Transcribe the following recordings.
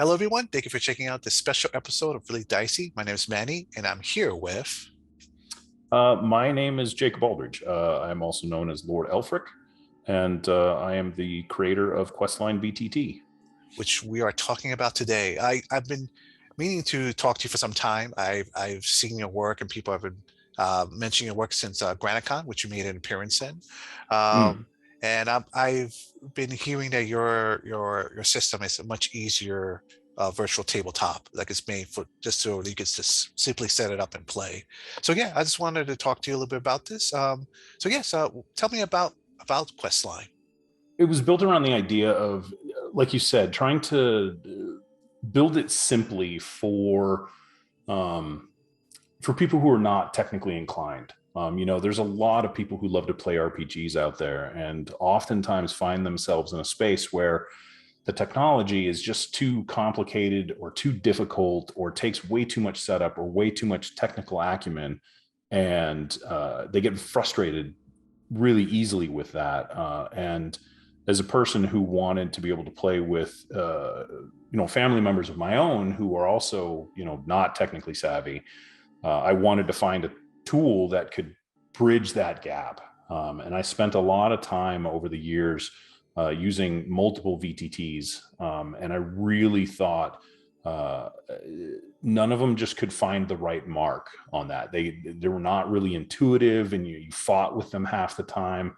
Hello, everyone. Thank you for checking out this special episode of Really Dicey. My name is Manny, and I'm here with... My name is Jacob Aldridge. I'm also known as Lord Elfric, and I am the creator of QuestlineVTT. which we are talking about today. I've been meaning to talk to you for some time. I've seen your work, and people have been mentioning your work since GraniteCon, which you made an appearance in. Mm. And I've been hearing that your system is a much easier virtual tabletop, like it's made for just so you can just simply set it up and play. So yeah, I just wanted to talk to you a little bit about this. So yes, tell me about Questline. It was built around the idea of, like you said, trying to build it simply for people who are not technically inclined. There's a lot of people who love to play RPGs out there and oftentimes find themselves in a space where the technology is just too complicated or too difficult or takes way too much setup or way too much technical acumen. And they get frustrated really easily with that. And as a person who wanted to be able to play with, family members of my own who are also, not technically savvy, I wanted to find a tool that could bridge that gap. And I spent a lot of time over the years using multiple VTTs. And I really thought none of them just could find the right mark on that. They were not really intuitive, and you fought with them half the time.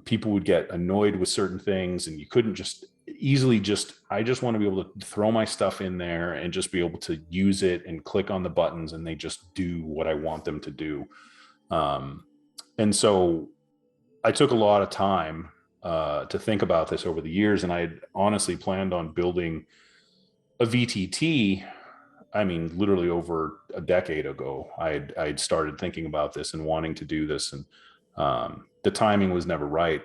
People would get annoyed with certain things, and you couldn't just easily I just want to be able to throw my stuff in there and just be able to use it and click on the buttons and they just do what I want them to do. And so I took a lot of time to think about this over the years, and I had honestly planned on building a VTT. I mean, literally over a decade ago, I'd started thinking about this and wanting to do this, and the timing was never right.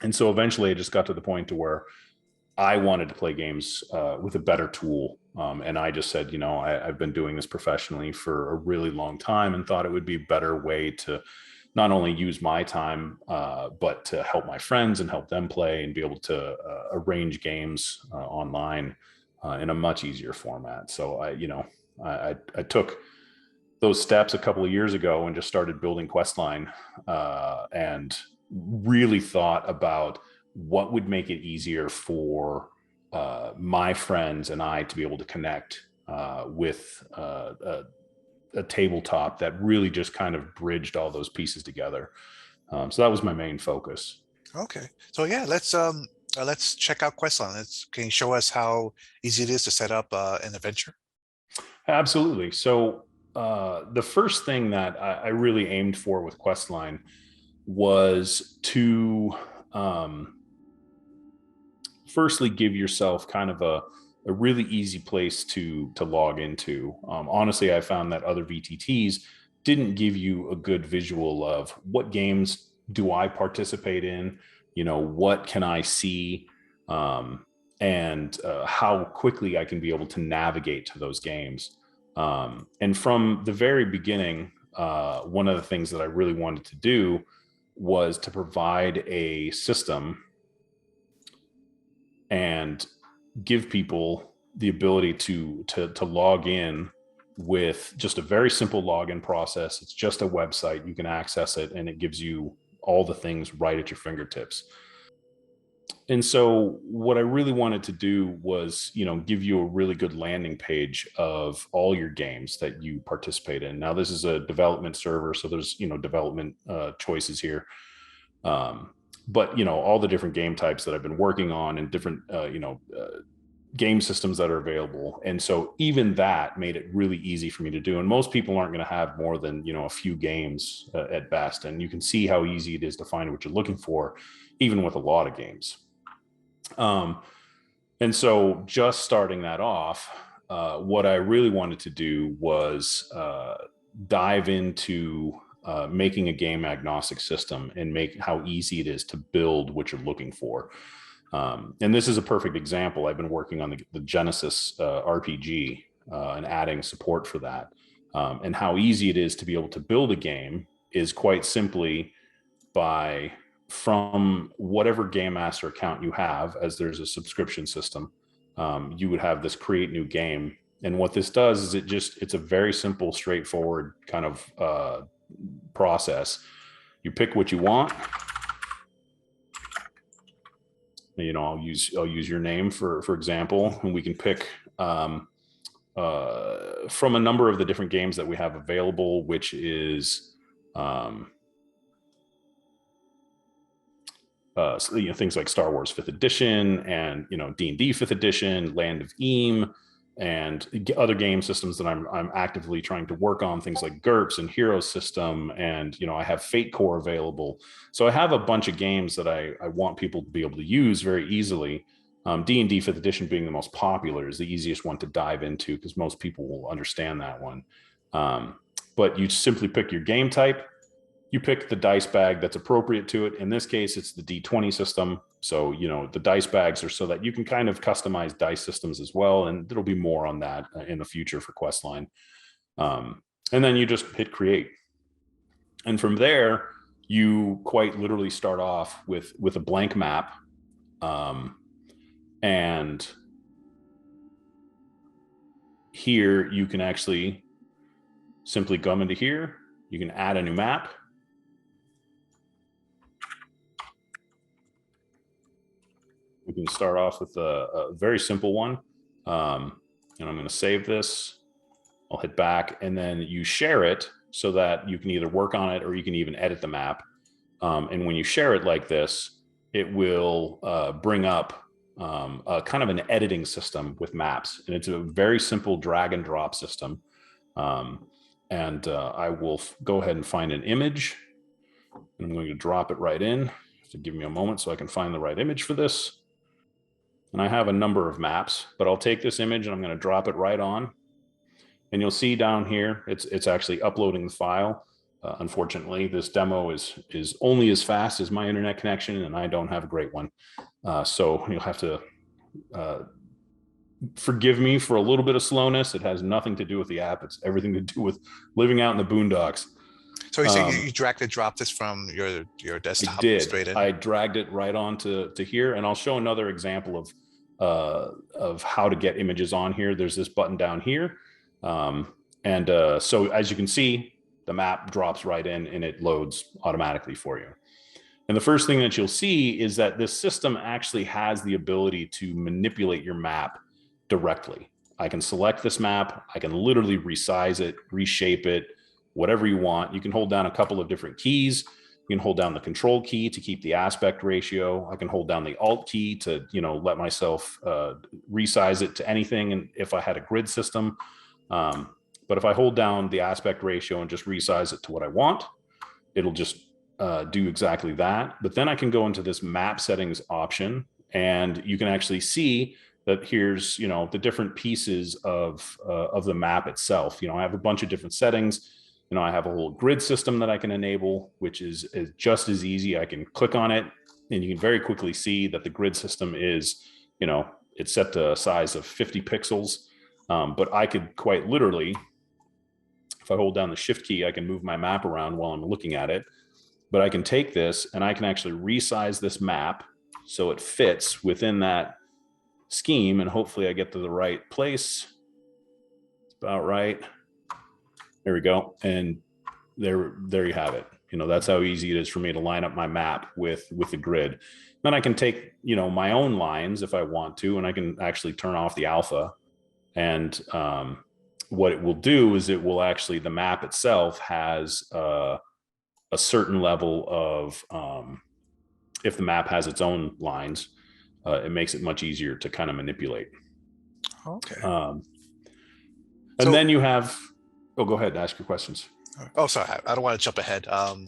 And so eventually I just got to the point to where I wanted to play games with a better tool. And I just said, I've been doing this professionally for a really long time and thought it would be a better way to not only use my time, but to help my friends and help them play and be able to arrange games online in a much easier format. So I took those steps a couple of years ago and just started building Questline, and really thought about what would make it easier for my friends and I to be able to connect with a tabletop that really just kind of bridged all those pieces together. So that was my main focus. Okay, so yeah, let's check out Questline. Can you show us how easy it is to set up an adventure? Absolutely. So the first thing that I really aimed for with Questline was to firstly give yourself kind of a really easy place to log into. Honestly, I found that other VTTs didn't give you a good visual of what games do I participate in, what can I see, and how quickly I can be able to navigate to those games. And from the very beginning, one of the things that I really wanted to do was to provide a system and give people the ability to log in with just a very simple login process. It's just a website. You can access it, and it gives you all the things right at your fingertips. And so what I really wanted to do was, give you a really good landing page of all your games that you participate in. Now, this is a development server, so there's, development choices here. But, all the different game types that I've been working on and different, game systems that are available. And so even that made it really easy for me to do. And most people aren't going to have more than, a few games at best. And you can see how easy it is to find what you're looking for, even with a lot of games. And so just starting that off, what I really wanted to do was dive into making a game agnostic system and make how easy it is to build what you're looking for. And this is a perfect example. I've been working on the Genesis RPG and adding support for that. And how easy it is to be able to build a game is quite simply from whatever Game Master account you have, as there's a subscription system. you would have this create new game. And what this does is it's a very simple, straightforward kind of process. You pick what you want. You know, I'll use your name for example, and we can pick from a number of the different games that we have available, which is so, you know, things like Star Wars 5th edition and, you know, D&D 5th edition, Land of Eam, and other game systems that I'm actively trying to work on, things like GURPS and Hero System, and, you know, I have Fate Core available. So I have a bunch of games that I want people to be able to use very easily. D&D 5th edition being the most popular is the easiest one to dive into because most people will understand that one. But you simply pick your game type. You pick the dice bag that's appropriate to it. In this case, it's the D20 system. So, you know, the dice bags are so that you can kind of customize dice systems as well. And there'll be more on that in the future for Questline. And then you just hit create. And from there, you quite literally start off with a blank map. And here you can actually simply come into here. You can add a new map. We can start off with a very simple one. And I'm going to save this. I'll hit back, and then you share it so that you can either work on it or you can even edit the map. And when you share it like this, it will bring up a kind of an editing system with maps. And it's a very simple drag and drop system. I will go ahead and find an image. And I'm going to drop it right in. So give me a moment so I can find the right image for this. And I have a number of maps, but I'll take this image and I'm going to drop it right on. And you'll see down here, it's actually uploading the file. Unfortunately, this demo is only as fast as my internet connection, and I don't have a great one. So you'll have to forgive me for a little bit of slowness. It has nothing to do with the app. It's everything to do with living out in the boondocks. So you say you dragged and dropped this from your desktop I did. straight in? I dragged it right on to here, and I'll show another example of how to get images on here. There's this button down here. So as you can see, the map drops right in and it loads automatically for you. And the first thing that you'll see is that this system actually has the ability to manipulate your map directly. I can select this map. I can literally resize it, reshape it, whatever you want. You can hold down a couple of different keys. You can hold down the control key to keep the aspect ratio. I can hold down the alt key to, you know, let myself resize it to anything. And if I had a grid system, but if I hold down the aspect ratio and just resize it to what I want, it'll just do exactly that. But then I can go into this map settings option, and you can actually see that here's, you know, the different pieces of the map itself. You know, I have a bunch of different settings. You know, I have a whole grid system that I can enable, which is just as easy. I can click on it, and you can very quickly see that the grid system is, you know, it's set to a size of 50 pixels. But I could quite literally, if I hold down the shift key, I can move my map around while I'm looking at it. But I can take this and I can actually resize this map so it fits within that scheme, and hopefully I get to the right place. It's about right. There we go. And there you have it. You know, that's how easy it is for me to line up my map with the grid. Then I can take, you know, my own lines if I want to, and I can actually turn off the alpha. And what it will do is it will actually, the map itself has a certain level of, if the map has its own lines, it makes it much easier to kind of manipulate. Okay. And then you have, oh, go ahead and ask your questions. Oh, sorry, I don't want to jump ahead. So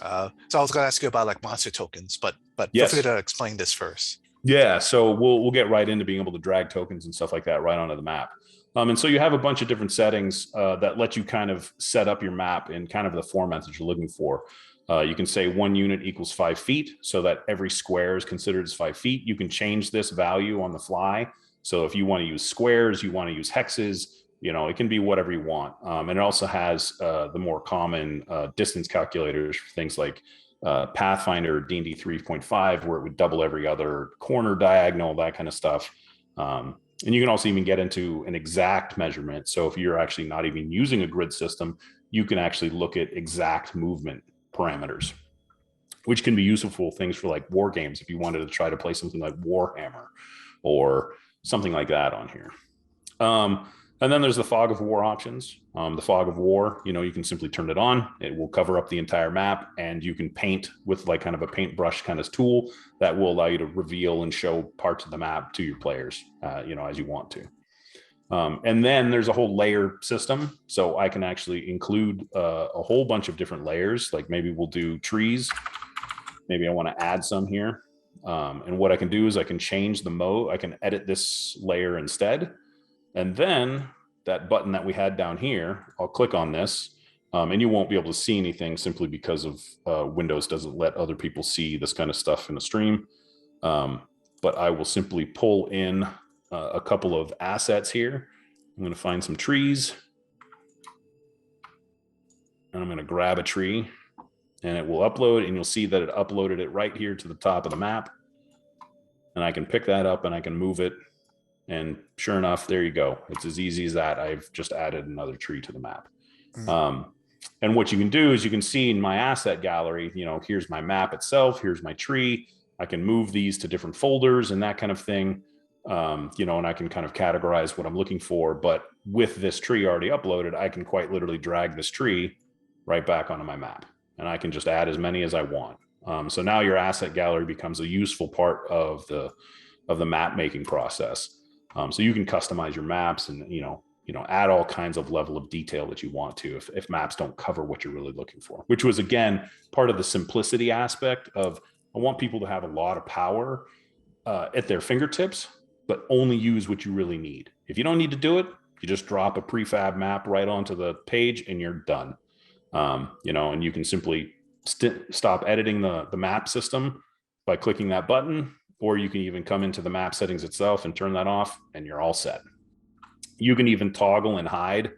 I was going to ask you about like monster tokens, but Yes. feel free to explain this first. Yeah, so we'll get right into being able to drag tokens and stuff like that right onto the map. And so you have a bunch of different settings that let you kind of set up your map in kind of the format that you're looking for. You can say 1 unit equals 5 feet, so that every square is considered as 5 feet. You can change this value on the fly. So if you want to use squares, you want to use hexes, you know, it can be whatever you want. And it also has the more common distance calculators for things like Pathfinder, D&D 3.5, where it would double every other corner diagonal, that kind of stuff. And you can also even get into an exact measurement. So if you're actually not even using a grid system, you can actually look at exact movement parameters, which can be useful things for like war games if you wanted to try to play something like Warhammer or something like that on here. And then there's the fog of war options. The fog of war, you can simply turn it on. It will cover up the entire map, and you can paint with like kind of a paintbrush kind of tool that will allow you to reveal and show parts of the map to your players, as you want to. And then there's a whole layer system. So I can actually include a whole bunch of different layers. Like maybe we'll do trees. Maybe I want to add some here. And what I can do is I can change the mode. I can edit this layer instead. And then that button that we had down here, I'll click on this, and you won't be able to see anything simply because of Windows doesn't let other people see this kind of stuff in a stream. But I will simply pull in a couple of assets here. I'm going to find some trees, and I'm going to grab a tree, and it will upload, and you'll see that it uploaded it right here to the top of the map. And I can pick that up and I can move it. And sure enough, there you go. It's as easy as that. I've just added another tree to the map. And what you can do is you can see in my asset gallery, here's my map itself. Here's my tree. I can move these to different folders and that kind of thing. And I can kind of categorize what I'm looking for. But with this tree already uploaded, I can quite literally drag this tree right back onto my map. And I can just add as many as I want. So now your asset gallery becomes a useful part of the map making process. So you can customize your maps and, add all kinds of level of detail that you want to if maps don't cover what you're really looking for, which was, again, part of the simplicity aspect of I want people to have a lot of power at their fingertips, but only use what you really need. If you don't need to do it, you just drop a prefab map right onto the page and you're done. And you can simply stop editing the map system by clicking that button, or you can even come into the map settings itself and turn that off and you're all set. You can even toggle and hide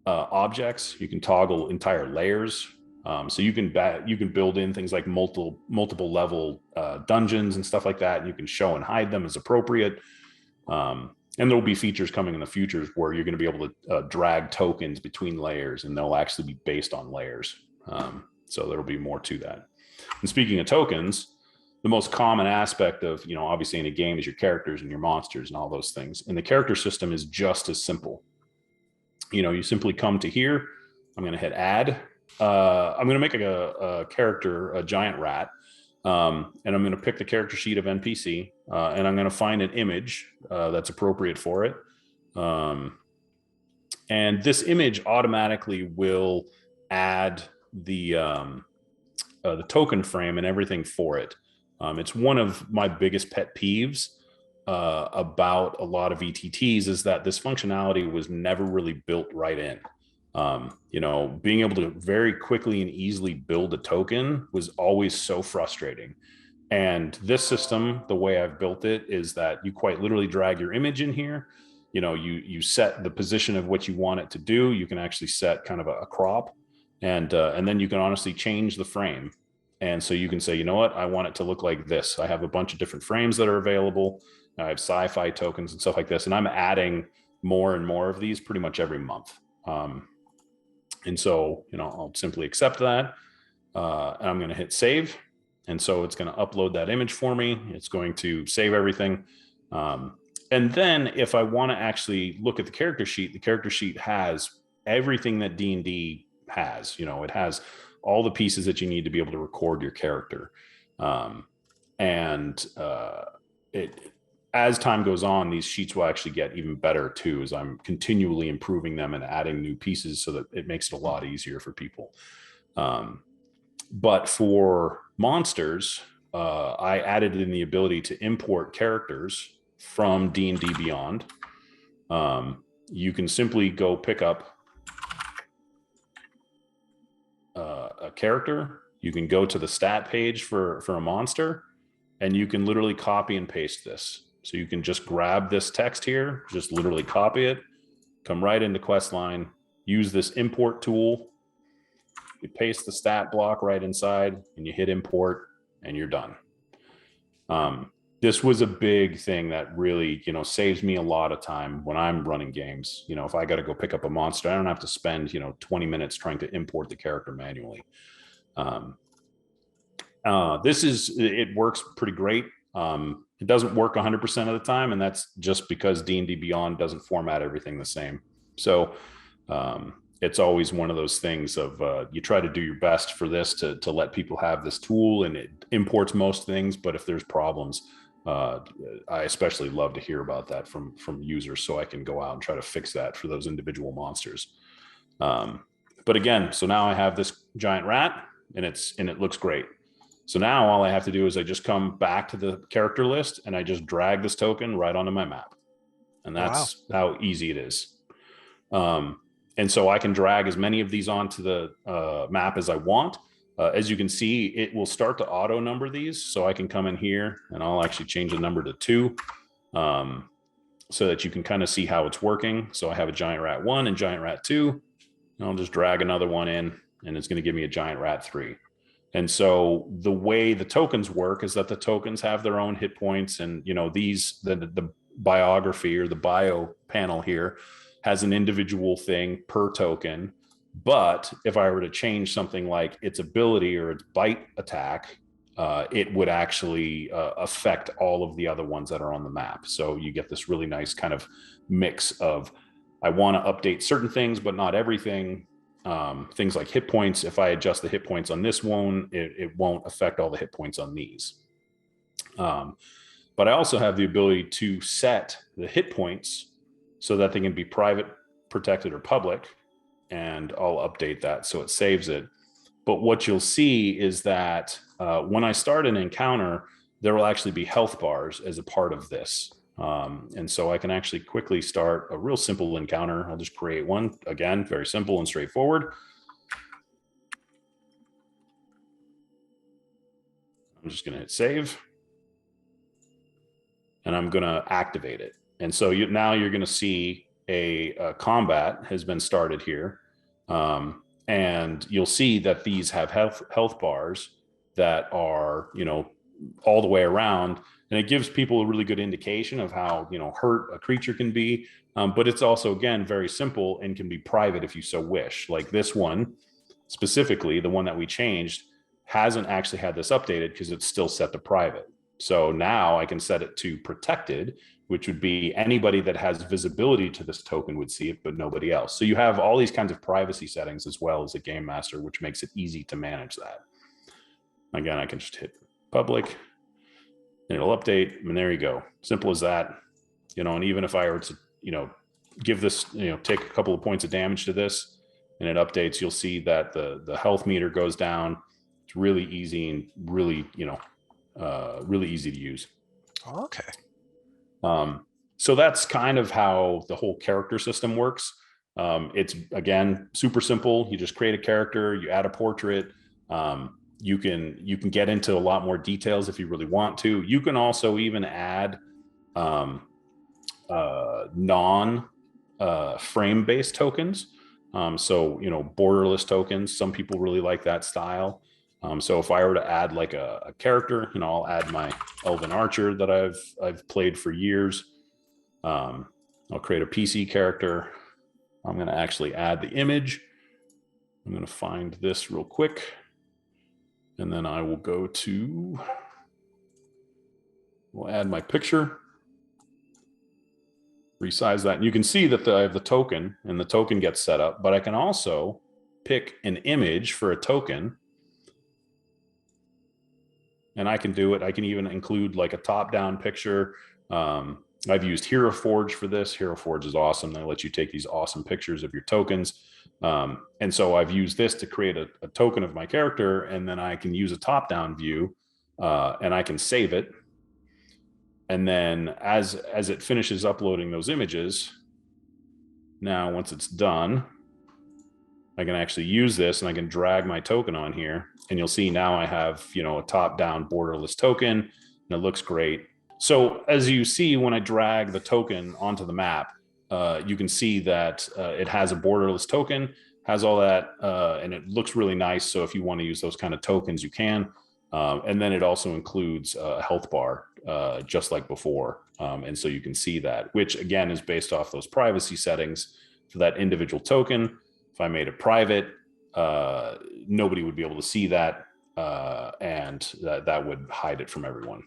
objects. You can toggle entire layers. So you can build in things like multiple level dungeons and stuff like that. And you can show and hide them as appropriate. And there'll be features coming in the future where you're going to be able to drag tokens between layers, and they'll actually be based on layers. So there'll be more to that. And speaking of tokens, the most common aspect of, obviously in a game is your characters and your monsters and all those things. And the character system is just as simple. You simply come to here. I'm going to hit add. I'm going to make a character, a giant rat. And I'm going to pick the character sheet of NPC, and I'm going to find an image that's appropriate for it. And this image automatically will add the token frame and everything for it. It's one of my biggest pet peeves about a lot of VTTs is that this functionality was never really built right in. Being able to very quickly and easily build a token was always so frustrating. And this system, the way I've built it is that you quite literally drag your image in here. You set the position of what you want it to do. You can actually set kind of a crop, and then you can honestly change the frame. And so you can say, you know what, I want it to look like this. I have a bunch of different frames that are available. I have sci-fi tokens and stuff like this. And I'm adding more and more of these pretty much every month. And so, I'll simply accept that. And I'm going to hit save. And so it's going to upload that image for me. It's going to save everything. And then if I want to actually look at the character sheet has everything that D&D has. It has all the pieces that you need to be able to record your character. As time goes on, these sheets will actually get even better too, as I'm continually improving them and adding new pieces so that it makes it a lot easier for people. But for monsters, I added in the ability to import characters from D&D Beyond. You can simply go pick up a character. You can go to the stat page for a monster, and you can literally copy and paste this. So you can just grab this text here, just literally copy it, come right into Questline, use this import tool. You paste the stat block right inside, and you hit import, and you're done. This was a big thing that really, saves me a lot of time when I'm running games. If I got to go pick up a monster, I don't have to spend, 20 minutes trying to import the character manually. Um, it works pretty great. It doesn't work 100% of the time, and that's just because D&D Beyond doesn't format everything the same. So it's always one of those things of you try to do your best for this to let people have this tool, and it imports most things. But if there's problems, I especially love to hear about that from users, so I can go out and try to fix that for those individual monsters. But again, so now I have this giant rat, and it looks great. So now all I have to do is I just come back to the character list and I just drag this token right onto my map. And Wow. that's how easy it is. And so I can drag as many of these onto the map as I want. As you can see, it will start to auto number these. So I can come in here and I'll actually change the number to 2 so that you can kind of see how it's working. So I have a giant rat 1 and giant rat 2. And I'll just drag another one in and it's going to give me a giant rat 3. And so the way the tokens work is that the tokens have their own hit points, and the biography or the bio panel here has an individual thing per token. But if I were to change something like its ability or its bite attack, it would actually affect all of the other ones that are on the map. So you get this really nice kind of mix of, I want to update certain things, but not everything. Things like hit points. If I adjust the hit points on this one, it won't affect all the hit points on these. But I also have the ability to set the hit points so that they can be private, protected, or public. And I'll update that so it saves it. But what you'll see is that when I start an encounter, there will actually be health bars as a part of this. And so I can actually quickly start a real simple encounter. I'll just create one. Again, very simple and straightforward. I'm just going to hit save. And I'm going to activate it. And so now you're going to see a combat has been started here. And you'll see that these have health bars that are, all the way around. And it gives people a really good indication of how, hurt a creature can be. But it's also, again, very simple and can be private if you so wish. Like this one, specifically, the one that we changed, hasn't actually had this updated because it's still set to private. So now I can set it to protected, which would be anybody that has visibility to this token would see it, but nobody else. So you have all these kinds of privacy settings as well as a game master, which makes it easy to manage that. Again, I can just hit public and it'll update. And there you go. Simple as that. And even if I were to, give this, take a couple of points of damage to this and it updates, you'll see that the health meter goes down. It's really easy and really, really easy to use. Okay. So that's kind of how the whole character system works. It's, again, super simple. You just create a character, you add a portrait. You can get into a lot more details if you really want to. You can also even add non frame based tokens. So, borderless tokens. Some people really like that style. So if I were to add like a character, I'll add my Elven Archer that I've played for years. I'll create a PC character. I'm going to actually add the image. I'm going to find this real quick. And then I will we'll add my picture, resize that. And you can see that I have the token and the token gets set up, but I can also pick an image for a token. And I can do it. I can even include like a top-down picture. I've used Hero Forge for this. Hero Forge is awesome. They let you take these awesome pictures of your tokens. And so I've used this to create a token of my character, and then I can use a top-down view, and I can save it. And then as it finishes uploading those images, now once it's done, I can actually use this and I can drag my token on here, and you'll see now I have, a top-down borderless token, and it looks great. So as you see, when I drag the token onto the map, you can see that it has a borderless token, has all that, and it looks really nice. So if you want to use those kind of tokens, you can. And then it also includes a health bar, just like before. And so you can see that, which again is based off those privacy settings for that individual token. If I made it private, nobody would be able to see that, and that would hide it from everyone.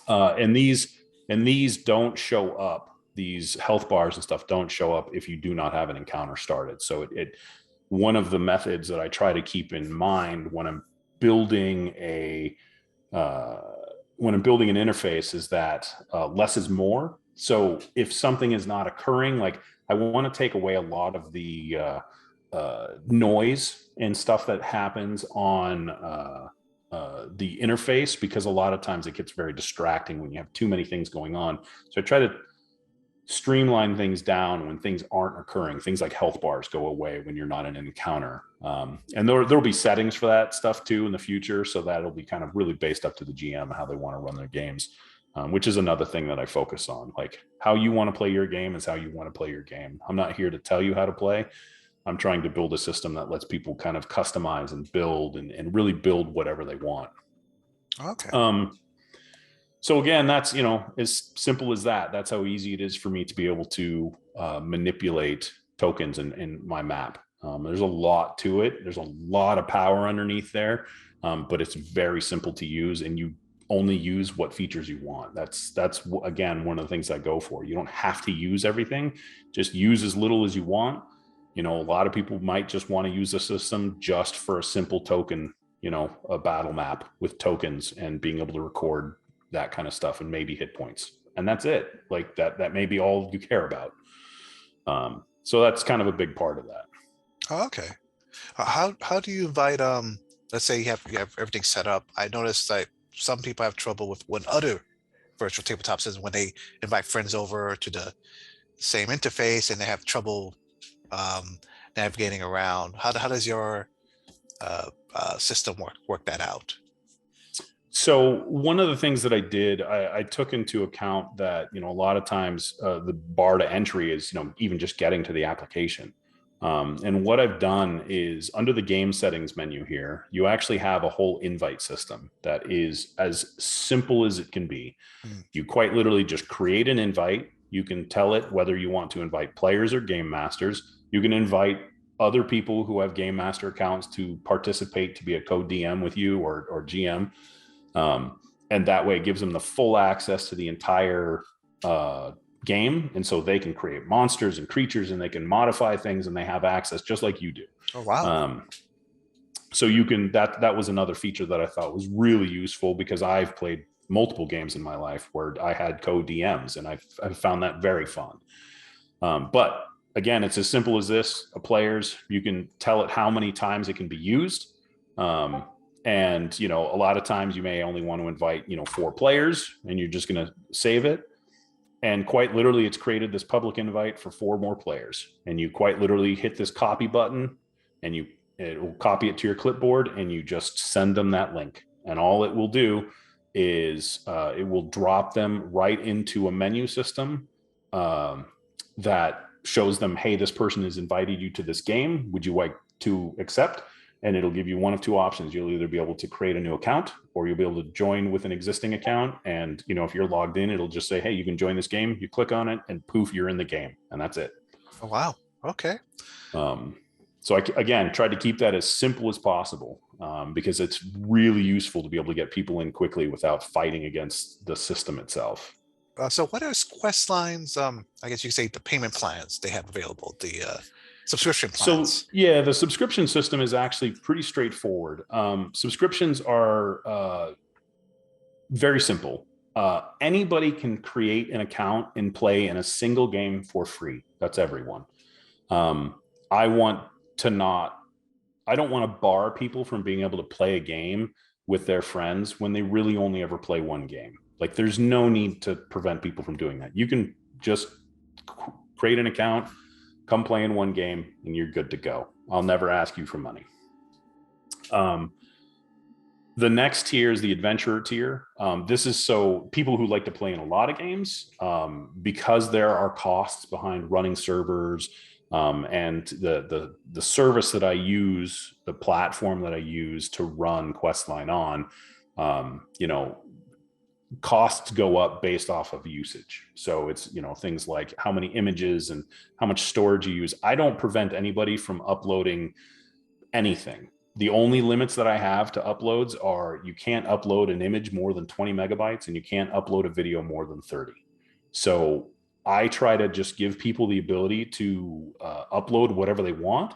And these don't show up. These health bars and stuff don't show up if you do not have an encounter started. So one of the methods that I try to keep in mind when I'm building an interface is that less is more. So if something is not occurring, like I want to take away a lot of the noise and stuff that happens on the interface, because a lot of times it gets very distracting when you have too many things going on. So I try to streamline things down when things aren't occurring. Things like health bars go away when you're not in an encounter. And there'll be settings for that stuff too in the future. So that'll be kind of really based up to the GM, how they want to run their games, which is another thing that I focus on. Like how you want to play your game is how you want to play your game. I'm not here to tell you how to play. I'm trying to build a system that lets people kind of customize and build and really build whatever they want. Okay. So again, that's, as simple as that. That's how easy it is for me to be able to manipulate tokens in my map. There's a lot to it. There's a lot of power underneath there, but it's very simple to use, and you only use what features you want. That's again, one of the things I go for. You don't have to use everything. Just use as little as you want. A lot of people might just want to use the system just for a simple token, a battle map with tokens and being able to record that kind of stuff and maybe hit points. And that's it. Like that may be all you care about. So that's kind of a big part of that. Okay. How do you invite, let's say you have everything set up. I noticed that some people have trouble with when other virtual tabletop systems, when they invite friends over to the same interface and they have trouble navigating around. How does your system work that out? So one of the things that I did, I took into account that, a lot of times the bar to entry is, even just getting to the application. And what I've done is under the game settings menu here, you actually have a whole invite system that is as simple as it can be. You quite literally just create an invite. You can tell it whether you want to invite players or game masters. You can invite other people who have game master accounts to participate, to be a co-DM with you or GM. And that way it gives them the full access to the entire game. And so they can create monsters and creatures and they can modify things and they have access just like you do. Oh, wow. So you can, that was another feature that I thought was really useful, because I've played multiple games in my life where I had co-DMs and I've found that very fun. But again, it's as simple as this. Players, you can tell it how many times it can be used. And, a lot of times you may only want to invite, 4 players and you're just going to save it. And quite literally, it's created this public invite for 4 more players. And you quite literally hit this copy button and it will copy it to your clipboard and you just send them that link. And all it will do is it will drop them right into a menu system that shows them, hey, this person has invited you to this game. Would you like to accept? And it'll give you one of 2 options. You'll either be able to create a new account or you'll be able to join with an existing account. And, if you're logged in, it'll just say, hey, you can join this game. You click on it and poof, you're in the game. And that's it. Oh, wow. Okay. So I, again, tried to keep that as simple as possible because it's really useful to be able to get people in quickly without fighting against the system itself. So what is Questline's, I guess you could say, the payment plans they have available, the subscription plans? So yeah, the subscription system is actually pretty straightforward. Subscriptions are very simple. Anybody can create an account and play in a single game for free. That's everyone. I don't want to bar people from being able to play a game with their friends when they really only ever play one game. Like, there's no need to prevent people from doing that. You can just create an account, come play in one game, and you're good to go. I'll never ask you for money. The next tier is the adventurer tier. This is so people who like to play in a lot of games, because there are costs behind running servers And the service that I use, the platform that I use to run Questline on, costs go up based off of usage. So it's, things like how many images and how much storage you use. I don't prevent anybody from uploading anything. The only limits that I have to uploads are you can't upload an image more than 20 megabytes and you can't upload a video more than 30. So I try to just give people the ability to upload whatever they want.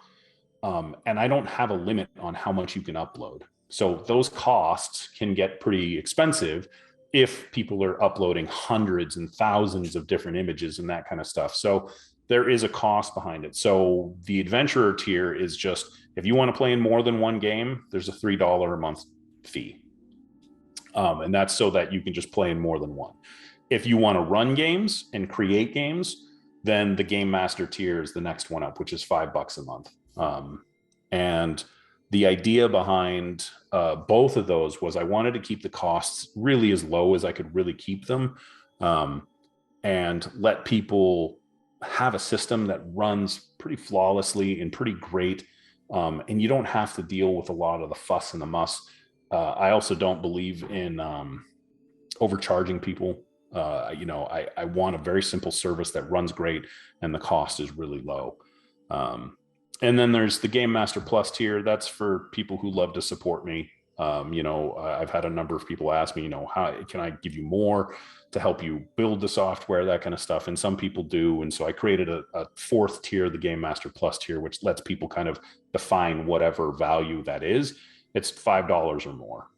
And I don't have a limit on how much you can upload. So those costs can get pretty expensive if people are uploading hundreds and thousands of different images and that kind of stuff. So there is a cost behind it. So the adventurer tier is just, if you want to play in more than one game, there's a $3 a month fee. And that's so that you can just play in more than one. If you want to run games and create games, then the Game Master tier is the next one up, which is $5 a month. And the idea behind both of those was I wanted to keep the costs really as low as I could really keep them, and let people have a system that runs pretty flawlessly and pretty great. And you don't have to deal with a lot of the fuss and the muss. I also don't believe in overcharging people. I want a very simple service that runs great and the cost is really low. And then there's the Game Master Plus tier. That's for people who love to support me. I've had a number of people ask me, how can I give you more to help you build the software, that kind of stuff. And some people do. And so I created a fourth tier, the Game Master Plus tier, which lets people kind of define whatever value that is. It's $5 or more.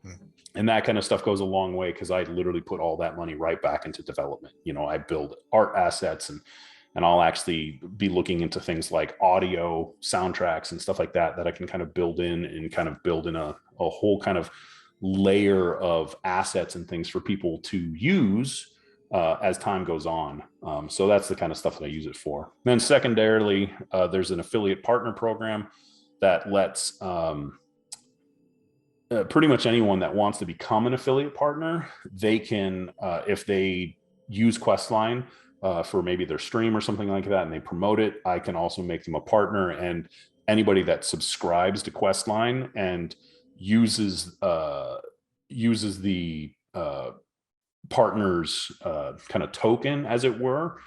Mm-hmm. And that kind of stuff goes a long way because I literally put all that money right back into development. I build art assets and I'll actually be looking into things like audio soundtracks and stuff like that I can kind of build in and kind of build in a whole kind of layer of assets and things for people to use as time goes on. So that's the kind of stuff that I use it for. Then secondarily, there's an affiliate partner program that lets pretty much anyone that wants to become an affiliate partner, they can, if they use Questline for maybe their stream or something like that, and they promote it, I can also make them a partner. And anybody that subscribes to Questline and uses the partner's kind of token, as it were,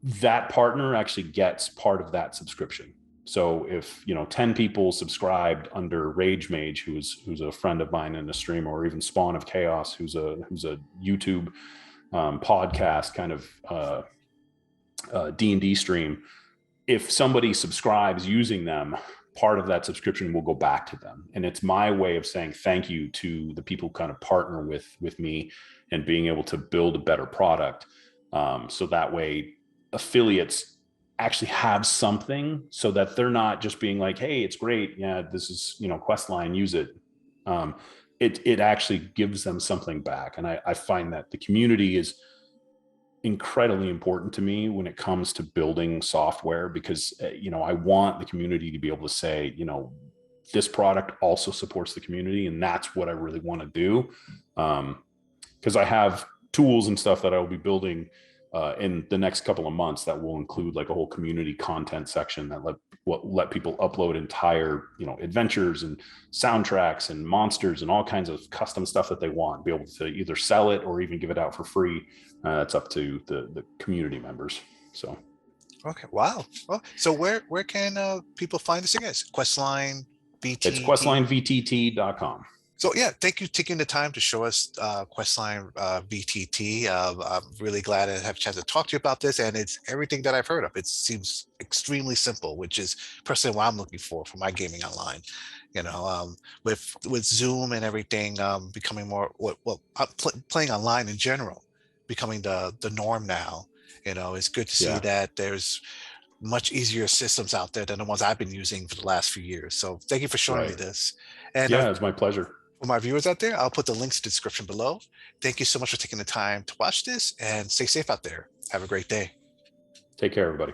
that partner actually gets part of that subscription. So if 10 people subscribed under Rage Mage, who's a friend of mine in the stream, or even Spawn of Chaos, who's a YouTube podcast kind of D&D stream, if somebody subscribes using them, part of that subscription will go back to them. And it's my way of saying thank you to the people who kind of partner with me and being able to build a better product. So that way affiliates actually have something, so that they're not just being like, hey, it's great, yeah, this is Questline, use it. It actually gives them something back. And I find that the community is incredibly important to me when it comes to building software, because I want the community to be able to say, this product also supports the community, and that's what I really want to do. Because I have tools and stuff that I will be building in the next couple of months that will include like a whole community content section that let people upload entire adventures and soundtracks and monsters and all kinds of custom stuff that they want, be able to either sell it or even give it out for free. It's up to the community members. So okay, wow. Well, so where can people find this again? Questline VTT. It's QuestlineVTT.com. So yeah, thank you for taking the time to show us Questline VTT. I'm really glad to have a chance to talk to you about this, and it's everything that I've heard of. It seems extremely simple, which is personally what I'm looking for my gaming online. With Zoom and everything becoming more playing online in general, becoming the norm now. It's good to see that there's much easier systems out there than the ones I've been using for the last few years. So thank you for showing me this. And yeah, it's my pleasure. For my viewers out there, I'll put the links in the description below. Thank you so much for taking the time to watch this, and stay safe out there. Have a great day. Take care, everybody.